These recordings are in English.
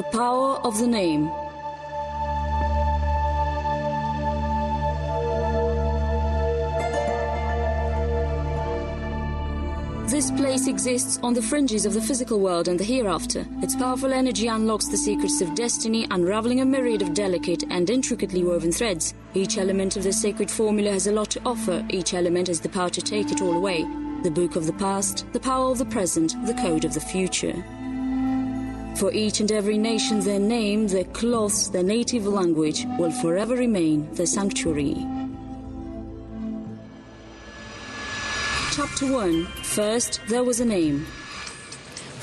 The power of the name. This place exists on the fringes of the physical world and the hereafter. Its powerful energy unlocks the secrets of destiny, unraveling a myriad of delicate and intricately woven threads. Each element of the sacred formula has a lot to offer. Each element has the power to take it all away. The book of the past, the power of the present, the code of the future. For each and every nation, their name, their cloths, their native language will forever remain their sanctuary. Chapter 1. First, there was a name.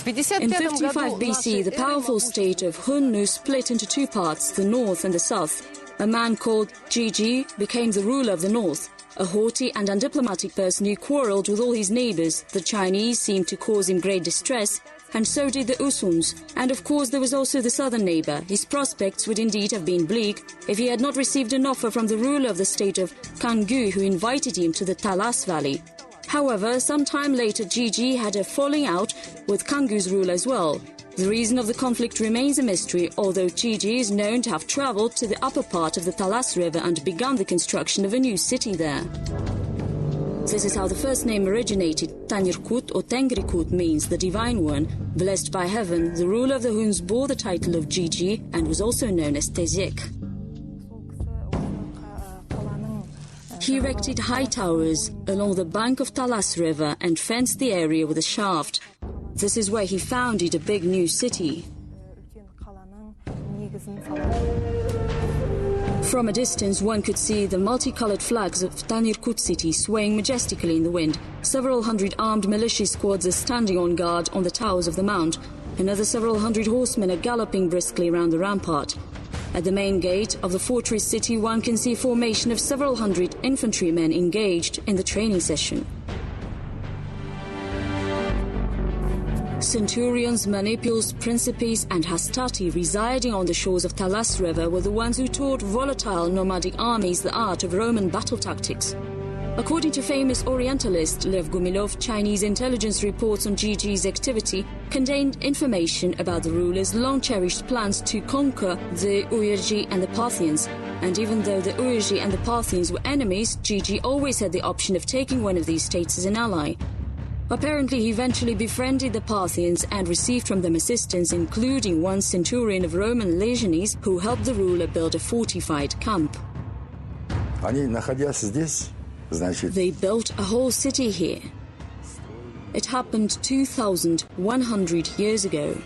In 55 BC, the powerful state of Hunnu split into two parts, the north and the south. A man called Jiji became the ruler of the north, a haughty and undiplomatic person who quarreled with all his neighbors. The Chinese seemed to cause him great distress, and so did the Usuns. And of course there was also the southern neighbor. His prospects would indeed have been bleak if he had not received an offer from the ruler of the state of Kanggu, who invited him to the Taraz Valley. However, some time later, Jiji had a falling out with Kanggu's ruler as well. The reason of the conflict remains a mystery, although Jiji is known to have travelled to the upper part of the Talas River and begun the construction of a new city there. This is how the first name originated. Tanirkut or Tengrikut means the Divine One, blessed by heaven. The ruler of the Huns bore the title of Jiji and was also known as Tezek. He erected high towers along the bank of Talas River and fenced the area with a shaft. This is where he founded a big new city. From a distance, one could see the multicolored flags of Tanirkut city swaying majestically in the wind. Several hundred armed militia squads are standing on guard on the towers of the mount. Another several hundred horsemen are galloping briskly around the rampart. At the main gate of the fortress city, one can see a formation of several hundred infantrymen engaged in the training session. Centurions, Manipules, Principes and Hastati residing on the shores of Talas River were the ones who taught volatile nomadic armies the art of Roman battle tactics. According to famous Orientalist Lev Gumilov, Chinese intelligence reports on Jiji's activity contained information about the ruler's long-cherished plans to conquer the Uyghur and the Parthians. And even though the Uyghur and the Parthians were enemies, Jiji always had the option of taking one of these states as an ally. Apparently, he eventually befriended the Parthians and received from them assistance, including one centurion of Roman legionaries who helped the ruler build a fortified camp. They built a whole city here. It happened 2,100 years ago.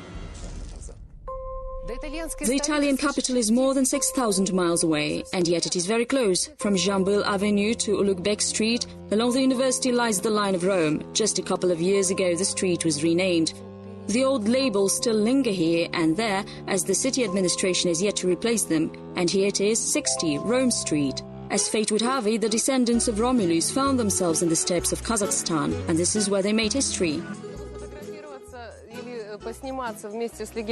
The Italian capital is more than 6,000 miles away, and yet it is very close. From Jambul Avenue to Ulugh Street, along the university lies the line of Rome. Just a couple of years ago, the street was renamed. The old labels still linger here and there, as the city administration has yet to replace them. And here it is, 60 Rome Street. As fate would have it, the descendants of Romulus found themselves in the steppes of Kazakhstan, and this is where they made history.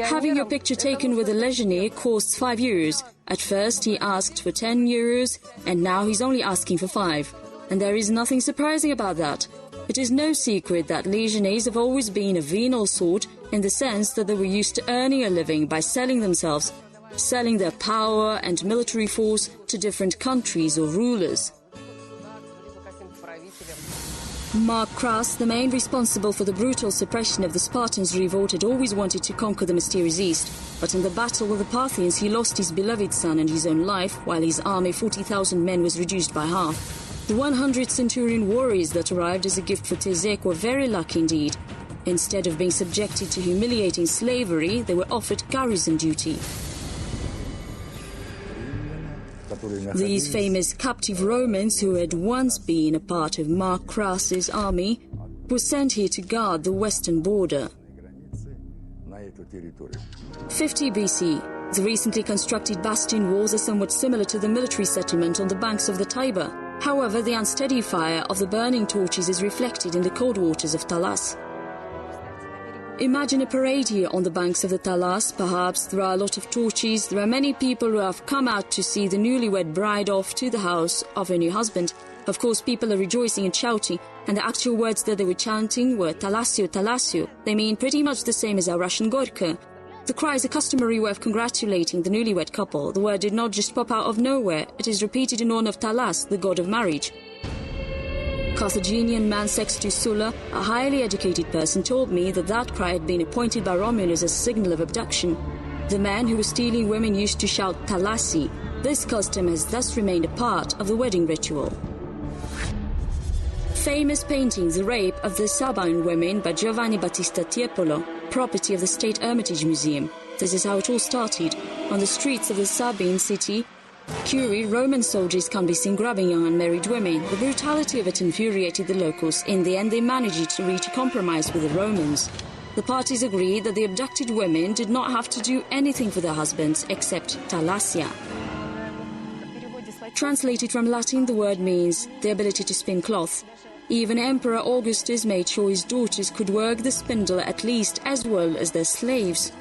Having your picture taken with a legionnaire costs 5 euros. At first he asked for 10 euros, and now he's only asking for 5. And there is nothing surprising about that. It is no secret that legionnaires have always been a venal sort, in the sense that they were used to earning a living by selling themselves, selling their power and military force to different countries or rulers. Mark Kras, the man responsible for the brutal suppression of the Spartans' revolt, had always wanted to conquer the mysterious East, but in the battle with the Parthians he lost his beloved son and his own life, while his army, 40,000 men, was reduced by half. The 100 centurion warriors that arrived as a gift for Tezek were very lucky indeed. Instead of being subjected to humiliating slavery, they were offered garrison duty. These famous captive Romans, who had once been a part of Mark Kras's army, were sent here to guard the western border. 50 BC. The recently constructed bastion walls are somewhat similar to the military settlement on the banks of the Tiber. However, the unsteady fire of the burning torches is reflected in the cold waters of Talas. Imagine a parade here on the banks of the Talas. Perhaps there are a lot of torches. There are many people who have come out to see the newlywed bride off to the house of her new husband. Of course, people are rejoicing and shouting, and the actual words that they were chanting were Talasio, Talasio. They mean pretty much the same as our Russian Gorka. The cry is a customary way of congratulating the newlywed couple. The word did not just pop out of nowhere. It is repeated in honor of Taraz, the god of marriage. Carthaginian man Sextus Sulla, a highly educated person, told me that cry had been appointed by Romulus as a signal of abduction. The man who was stealing women used to shout Talasi. This custom has thus remained a part of the wedding ritual. Famous painting The Rape of the Sabine Women by Giovanni Battista Tiepolo, property of the State Hermitage Museum. This is how it all started. On the streets of the Sabine city, Curie, Roman soldiers can be seen grabbing young unmarried women. The brutality of it infuriated the locals. In the end, they managed to reach a compromise with the Romans. The parties agreed that the abducted women did not have to do anything for their husbands except talasia. Translated from Latin, the word means the ability to spin cloth. Even Emperor Augustus made sure his daughters could work the spindle at least as well as their slaves.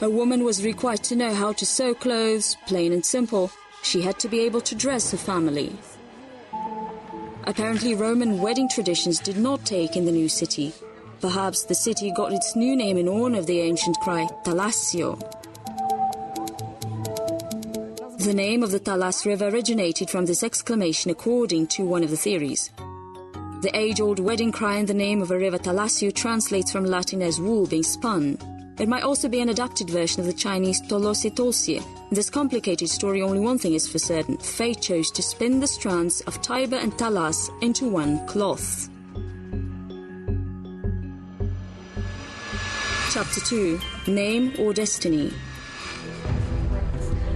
A woman was required to know how to sew clothes, plain and simple. She had to be able to dress her family. Apparently, Roman wedding traditions did not take in the new city. Perhaps the city got its new name in honor of the ancient cry, Talasio. The name of the Talas River originated from this exclamation according to one of the theories. The age-old wedding cry in the name of a river Talasio translates from Latin as wool being spun. It might also be an adapted version of the Chinese Tolosi Tolsie. In this complicated story, only one thing is for certain. Fate chose to spin the strands of Tiber and Talas into one cloth. Chapter 2. Name or Destiny.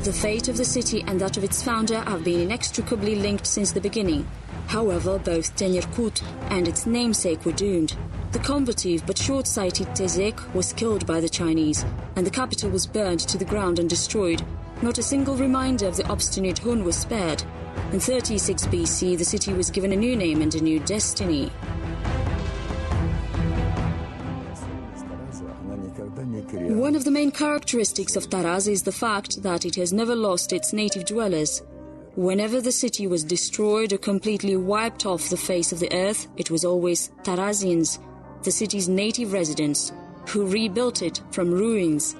The fate of the city and that of its founder have been inextricably linked since the beginning. However, both Tenyerkut and its namesake were doomed. The combative but short-sighted Tezek was killed by the Chinese, and the capital was burned to the ground and destroyed. Not a single reminder of the obstinate Hun was spared. In 36 BC, the city was given a new name and a new destiny. One of the main characteristics of Taraz is the fact that it has never lost its native dwellers. Whenever the city was destroyed or completely wiped off the face of the earth, it was always Tarazians, the city's native residents, who rebuilt it from ruins.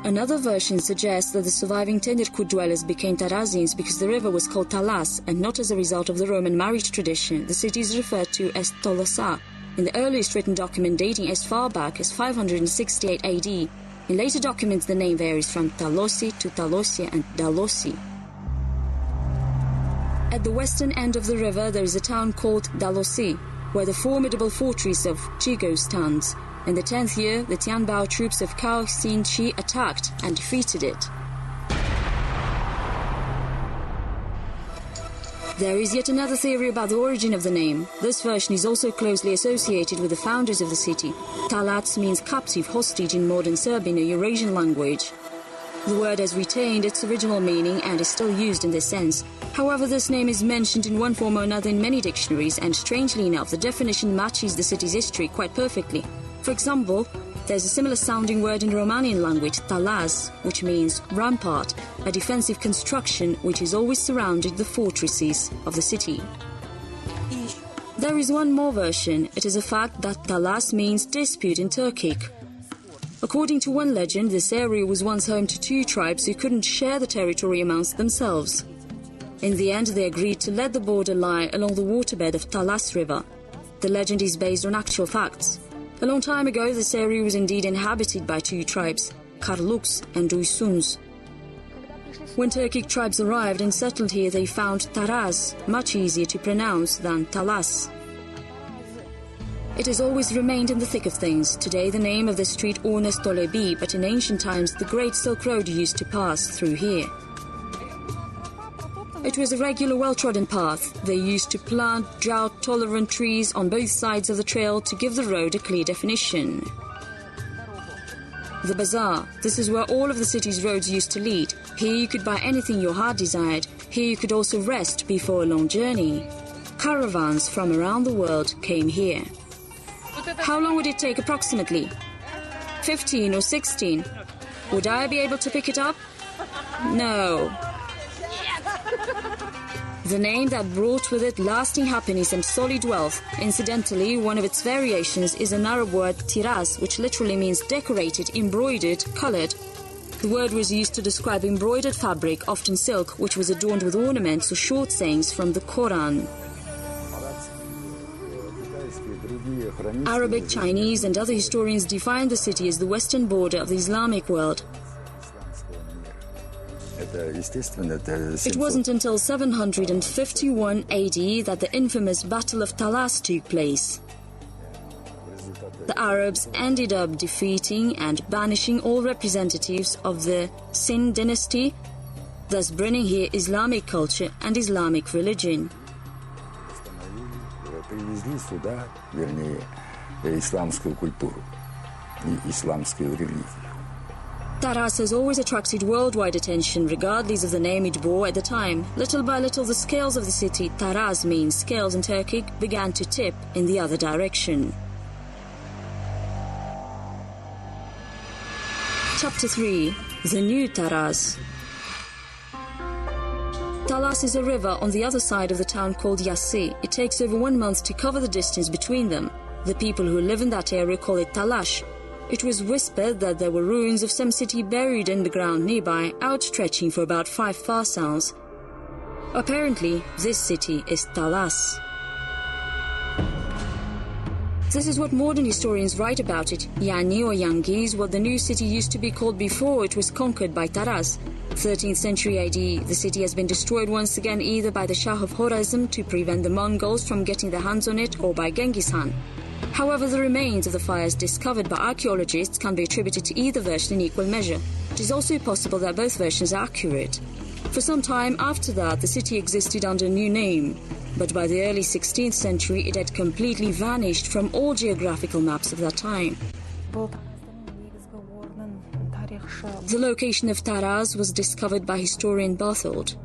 Another version suggests that the surviving Tenyerkut dwellers became Tarazians because the river was called Talas and not as a result of the Roman marriage tradition. The city is referred to as Tolosa, in the earliest written document dating as far back as 568 AD. In later documents, the name varies from Talosi to Talosia and Dalosi. At the western end of the river, there is a town called Dalosi, where the formidable fortress of Chigo stands. In the 10th year, the Tianbao troops of Cao Xin-chi attacked and defeated it. There is yet another theory about the origin of the name. This version is also closely associated with the founders of the city. Talac means captive, hostage in modern Serbian or Eurasian language. The word has retained its original meaning and is still used in this sense. However, this name is mentioned in one form or another in many dictionaries, and strangely enough, the definition matches the city's history quite perfectly. For example, there's a similar sounding word in Romanian language, Talaz, which means rampart, a defensive construction which has always surrounded the fortresses of the city. There is one more version. It is a fact that Talas means dispute in Turkic. According to one legend, this area was once home to two tribes who couldn't share the territory amongst themselves. In the end, they agreed to let the border lie along the waterbed of Talas River. The legend is based on actual facts. A long time ago, this area was indeed inhabited by two tribes, Karluks and Uysuns. When Turkic tribes arrived and settled here, they found Taraz much easier to pronounce than Talas. It has always remained in the thick of things. Today, the name of the street honors Tolebi, but in ancient times, the Great Silk Road used to pass through here. It was a regular, well-trodden path. They used to plant drought-tolerant trees on both sides of the trail to give the road a clear definition. The bazaar. This is where all of the city's roads used to lead. Here you could buy anything your heart desired. Here you could also rest before a long journey. Caravans from around the world came here. How long would it take approximately? 15 or 16? Would I be able to pick it up? No. the name that brought with it lasting happiness and solid wealth. Incidentally, one of its variations is an Arab word Taraz, which literally means decorated, embroidered, coloured. The word was used to describe embroidered fabric, often silk, which was adorned with ornaments or short sayings from the Quran. Arabic, Chinese and other historians define the city as the western border of the Islamic world. It wasn't until 751 AD that the infamous Battle of Taraz took place. The Arabs ended up defeating and banishing all representatives of the Sin dynasty, thus bringing here Islamic culture and Islamic religion. Taraz has always attracted worldwide attention, regardless of the name it bore at the time. Little by little, the scales of the city, Taraz means scales in Turkic, began to tip in the other direction. Chapter 3. The New Taraz. Talas is a river on the other side of the town called Yassi. It takes over 1 month to cover the distance between them. The people who live in that area call it Talash. It was whispered that there were ruins of some city buried in the ground nearby, outstretching for about 5 farsakhs. Apparently, this city is Talas. This is what modern historians write about it. Yani or Yangi is what the new city used to be called before it was conquered by Taraz. 13th century AD, the city has been destroyed once again either by the Shah of Khwarezm to prevent the Mongols from getting their hands on it or by Genghis Khan. However, the remains of the fires discovered by archaeologists can be attributed to either version in equal measure. It is also possible that both versions are accurate. For some time after that, the city existed under a new name, but by the early 16th century it had completely vanished from all geographical maps of that time. The location of Taraz was discovered by historian Barthold.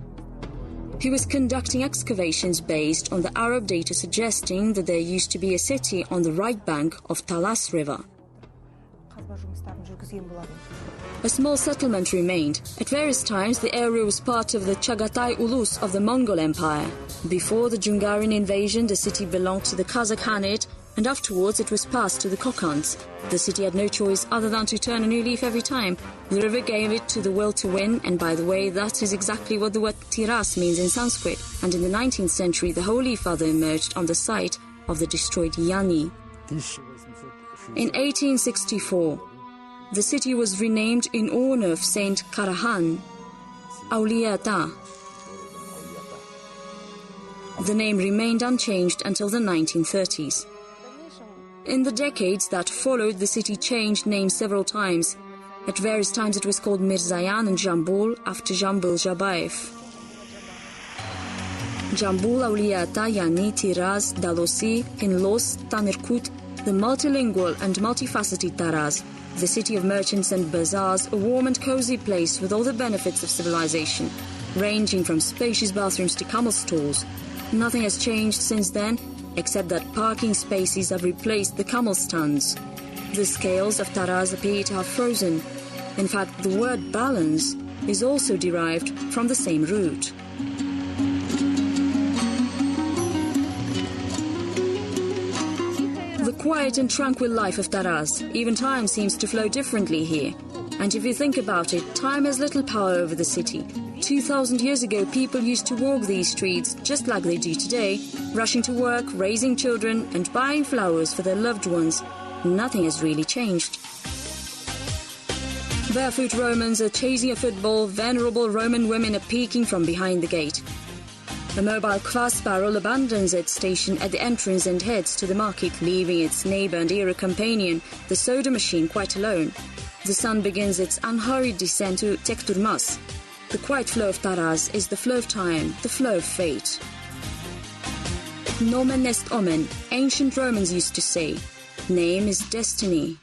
He was conducting excavations based on the Arab data suggesting that there used to be a city on the right bank of Talas River. A small settlement remained. At various times, the area was part of the Chagatai Ulus of the Mongol Empire. Before the Jungarian invasion, the city belonged to the Kazakh Khanate, and afterwards it was passed to the Kokhans. The city had no choice other than to turn a new leaf every time. The river gave it to the will to win, and by the way, that is exactly what the word Taraz means in Sanskrit. And in the 19th century, the Holy Father emerged on the site of the destroyed Yani. In 1864, the city was renamed in honor of Saint Karahan, Auliyata. The name remained unchanged until the 1930s. In the decades that followed, the city changed names several times. At various times it was called Mirzayan and Jambul after Jambul Jabaev. Jambul, Auliyata, Yani, Taraz, Dalosi, Hinlos, Tamirkut, the multilingual and multifaceted Taraz, the city of merchants and bazaars, a warm and cozy place with all the benefits of civilization, ranging from spacious bathrooms to camel stalls. Nothing has changed since then, except that parking spaces have replaced the camel stands. The scales of Taraz appear to have frozen. In fact, the word balance is also derived from the same root. The quiet and tranquil life of Taraz, even time seems to flow differently here. And if you think about it, time has little power over the city. 2,000 years ago, people used to walk these streets just like they do today, rushing to work, raising children, and buying flowers for their loved ones. Nothing has really changed. Barefoot Romans are chasing a football, venerable Roman women are peeking from behind the gate. A mobile Kvass barrel abandons its station at the entrance and heads to the market, leaving its neighbour and era companion, the soda machine, quite alone. The sun begins its unhurried descent to Tekturmas. The quiet flow of Taraz is the flow of time, the flow of fate. Nomen est omen, ancient Romans used to say. Name is destiny.